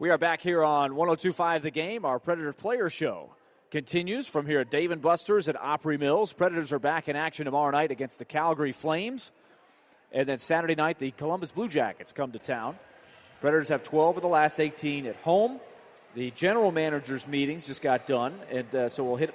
We are back here on 102.5 The Game. Our Predators Player Show continues from here at Dave & Buster's at Opry Mills. Predators are back in action tomorrow night against the Calgary Flames. And then Saturday night, the Columbus Blue Jackets come to town. Predators have 12 of the last 18 at home. The general managers' meetings just got done, and so we'll hit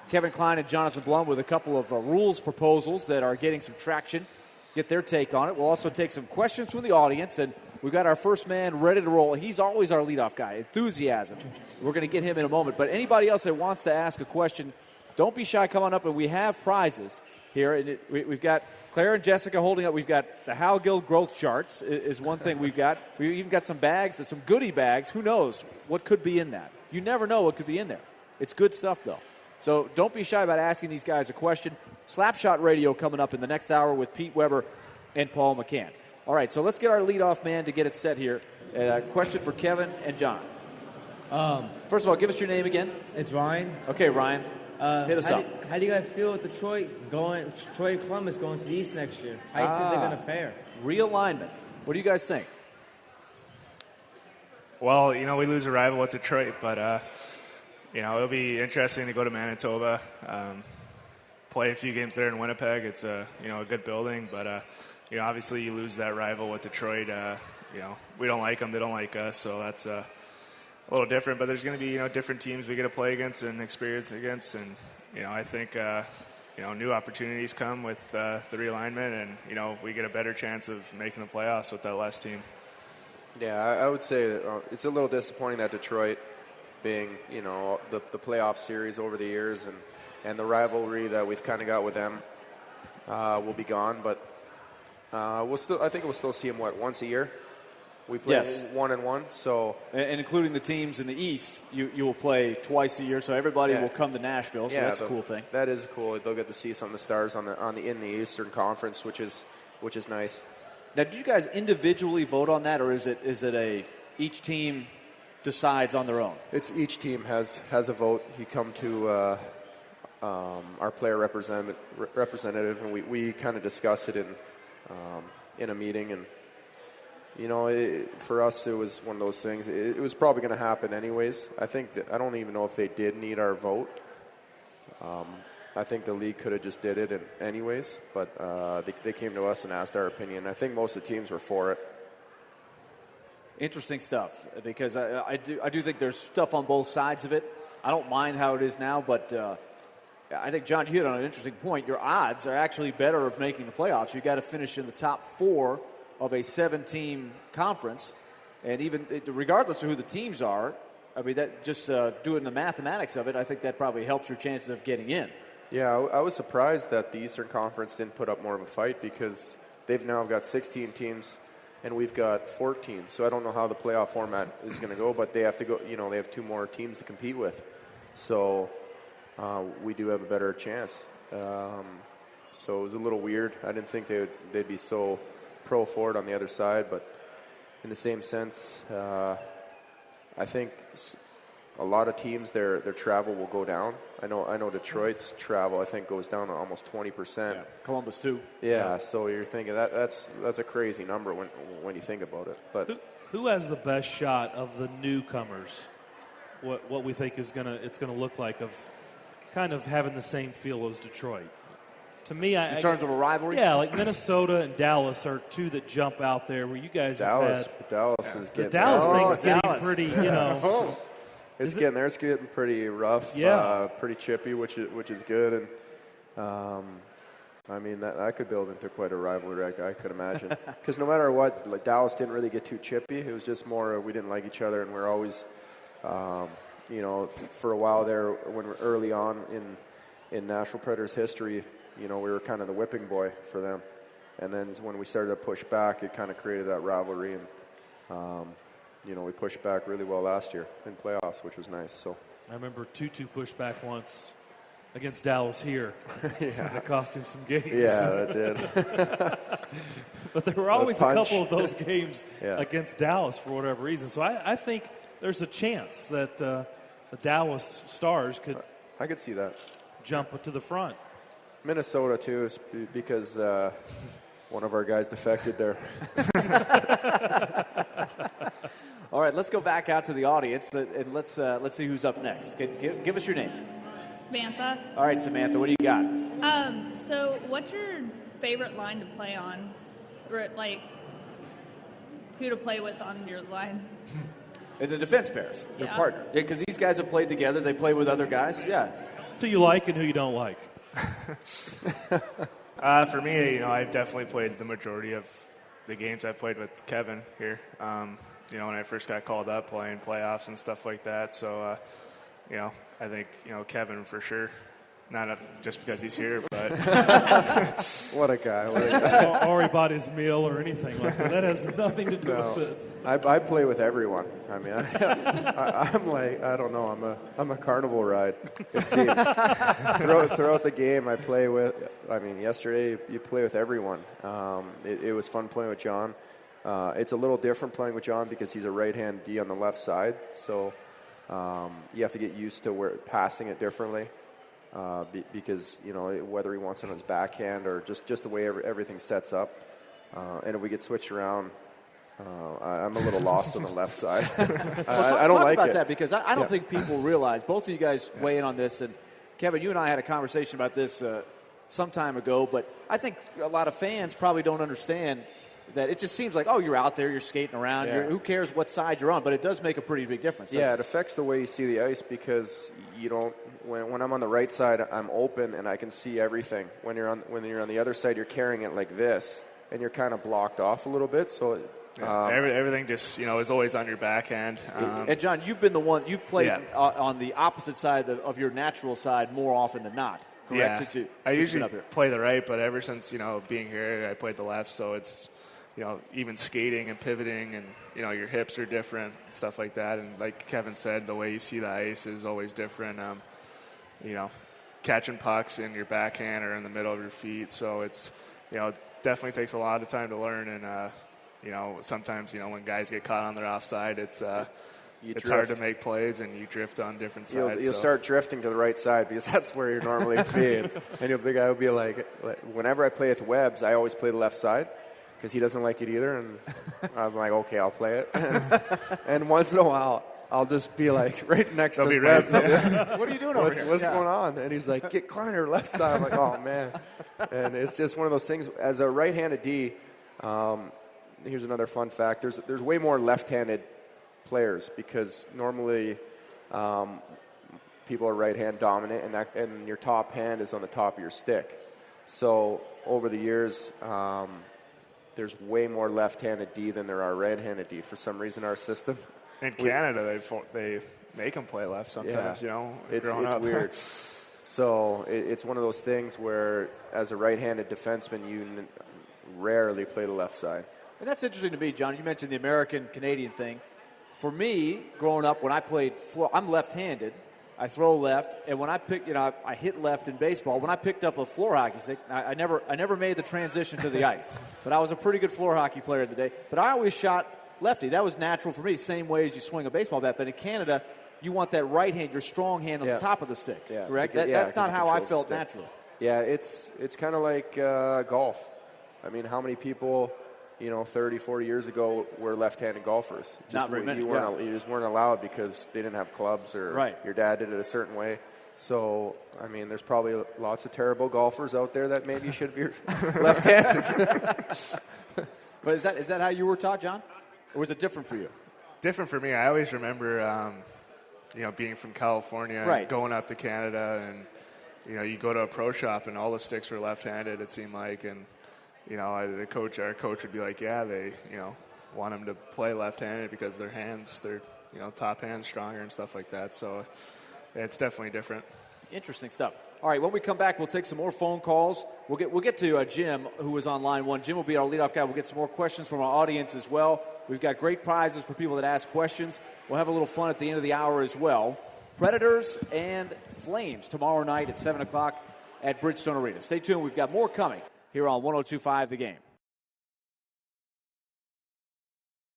Kevin Klein and Jonathan Blum with a couple of rules proposals that are getting some traction, get their take on it. We'll also take some questions from the audience, and we've got our first man ready to roll. He's always our leadoff guy, enthusiasm. We're going to get him in a moment. But anybody else that wants to ask a question, don't be shy. Come on up, and we have prizes here. And we've got Claire and Jessica holding up. We've got the Hal Gill growth charts is one thing we've got. We've even got some bags, some goodie bags. Who knows what could be in that? You never know what could be in there. It's good stuff, though. So don't be shy about asking these guys a question. Slapshot Radio coming up in the next hour with Pete Weber and Paul McCann. All right, so let's get our leadoff man to get it set here. Question for Kevin and John. First of all, give us your name again. It's Ryan. Okay, Ryan. Hit us up. How do you guys feel with Detroit and Columbus going to the East next year? How do you think they're going to fare? Realignment. What do you guys think? Well, we lose a rival with Detroit, but, it'll be interesting to go to Manitoba, play a few games there in Winnipeg. It's a good building, but, obviously you lose that rival with Detroit. We don't like them. They don't like us, so that's a little different. But there's going to be, different teams we get to play against and experience against. And, I think, new opportunities come with the realignment, and, we get a better chance of making the playoffs with that less team. Yeah, I would say that, it's a little disappointing that Detroit, being, the playoff series over the years and the rivalry that we've kind of got with them will be gone. But I think we'll still see them, once a year? We play 1-1, so... And including the teams in the East, you will play twice a year, so everybody will come to Nashville, so that's a cool thing. That is cool. They'll get to see some of the stars in the Eastern Conference, which is nice. Now, did you guys individually vote on that, or is it each team decides on their own? It's each team has a vote. You come to our player representative, and we kind of discuss it in a meeting. And for us, it was one of those things. It was probably going to happen anyways. I don't even know if they did need our vote. I think the league could have just did it anyways, but they came to us and asked our opinion. I think most of the teams were for it. Interesting stuff, because I do think there's stuff on both sides of it. I don't mind how it is now, but I think, John, you hit on an interesting point. Your odds are actually better of making the playoffs. You've got to finish in the top 4 of a 7-team conference, and even regardless of who the teams are, I mean, that just doing the mathematics of it, I think that probably helps your chances of getting in. Yeah, I was surprised that the Eastern Conference didn't put up more of a fight, because they've now got 16 teams and we've got 14. So I don't know how the playoff format is going to go, but they have to go. They have 2 more teams to compete with, so we do have a better chance. So it was a little weird. I didn't think they'd be so pro forward on the other side, but in the same sense, I think a lot of teams, their travel will go down. I know Detroit's travel, I think, goes down to almost 20%. Yeah, Columbus too. Yeah, so you're thinking that's a crazy number when you think about it. But who has the best shot of the newcomers? What we think it's gonna look like, of kind of having the same feel as Detroit. To me, in terms of a rivalry, yeah, like Minnesota and Dallas are 2 that jump out there where you guys Dallas have had. Dallas is getting the Dallas there. thing's getting pretty, It's getting there. It's getting pretty rough, pretty chippy, which is good. And I mean, that could build into quite a rivalry, I could imagine. Because no matter what, like, Dallas didn't really get too chippy. It was just more we didn't like each other, and we're always, for a while there, when we're early on in Nashville Predators history, we were kind of the whipping boy for them. And then when we started to push back, it kind of created that rivalry. And we pushed back really well last year in playoffs, which was nice. So I remember 2-2 pushed back once against Dallas here. Yeah. It cost him some games. Yeah, that did. But there were always a couple of those games Yeah. against Dallas for whatever reason. So I think there's a chance that the Dallas Stars I could see that. Jump to the front. Minnesota, too, because one of our guys defected there. All right, let's go back out to the audience and let's see who's up next. Give us your name. Samantha. All right, Samantha, what do you got? So what's your favorite line to play on? Or, like, who to play with on your line? And the defense pairs, your Yeah. partner. Yeah, because these guys have played together. They play with other guys. Yeah. Who you like and who you don't like? For me, I've definitely played the majority of the games I played with Kevin here. When I first got called up playing playoffs and stuff like that. So, I think, Kevin for sure. Not just because he's here, but What a guy. Or he bought his meal or anything like that. That has nothing to do with it. I play with everyone. I mean, I'm like, I don't know. I'm a carnival ride, it seems. Throughout the game, I play with. I mean, yesterday you play with everyone. It was fun playing with John. It's a little different playing with John because he's a right-hand D on the left side. So you have to get used to passing it differently. Because whether he wants it on his backhand or just the way everything sets up, and if we get switched around, I'm a little lost on the left side. I don't talk like about it. that because I don't think people realize. Both of you guys weigh in on this, and Kevin, you and I had a conversation about this some time ago. But I think a lot of fans probably don't understand that it just seems like, oh, you're out there, you're skating around. Yeah. Who cares what side you're on? But it does make a pretty big difference. Yeah, it affects the way you see the ice because you don't. When I'm on the right side, I'm open and I can see everything. When you're on the other side, you're carrying it like this, and you're kind of blocked off a little bit. So everything just is always on your backhand. And John, you've been the one. You've played on the opposite side of your natural side more often than not. Correct? Yeah, I usually play the right, but ever since being here, I played the left. So it's even skating and pivoting, and your hips are different, stuff like that. And like Kevin said, the way you see the ice is always different. Catching pucks in your backhand or in the middle of your feet. So it's, definitely takes a lot of time to learn. And, sometimes, when guys get caught on their offside, it's hard to make plays and you drift on different sides. You'll start drifting to the right side because that's where you're normally being. And your big guy will be like, whenever I play with Webbs, I always play the left side because he doesn't like it either. And I'm like, okay, I'll play it. And once in a while, I'll just be like right next to Webbs. What are you doing over here? What's going on? And he's like, get Kleiner left side. I'm like, oh, man. And it's just one of those things. As a right-handed D, here's another fun fact. There's way more left-handed players because normally people are right-hand dominant, and your top hand is on the top of your stick. So over the years, there's way more left-handed D than there are right-handed D. For some reason, our system. In Canada, they make them play left sometimes, It's up. weird. So it's one of those things where, as a right-handed defenseman, you rarely play the left side. And that's interesting to me, John. You mentioned the American-Canadian thing. For me, growing up, when I played I'm left-handed. I throw left, and when I pick, I hit left in baseball. When I picked up a floor hockey stick, I never made the transition to the ice. But I was a pretty good floor hockey player today. But I always shot lefty. That was natural for me, same way as you swing a baseball bat. But in Canada, you want that right hand, your strong hand on the top of the stick, correct? That's not how I felt natural. Yeah, it's kind of like golf. I mean, how many people, 30, 40 years ago were left-handed golfers? Not very many. You just weren't allowed because they didn't have clubs or your dad did it a certain way. So, I mean, there's probably lots of terrible golfers out there that maybe should be left-handed. But is that how you were taught, John? Or was it different for you? Different for me. I always remember, being from California and going up to Canada, and you go to a pro shop and all the sticks were left-handed. It seemed like, and our coach would be like, yeah, they want them to play left-handed because their hands, their top hands stronger and stuff like that. So it's definitely different. Interesting stuff. All right, when we come back, we'll take some more phone calls. We'll get to Jim, who was on line one. Jim will be our leadoff guy. We'll get some more questions from our audience as well. We've got great prizes for people that ask questions. We'll have a little fun at the end of the hour as well. Predators and Flames tomorrow night at 7 o'clock at Bridgestone Arena. Stay tuned. We've got more coming here on 102.5 The Game.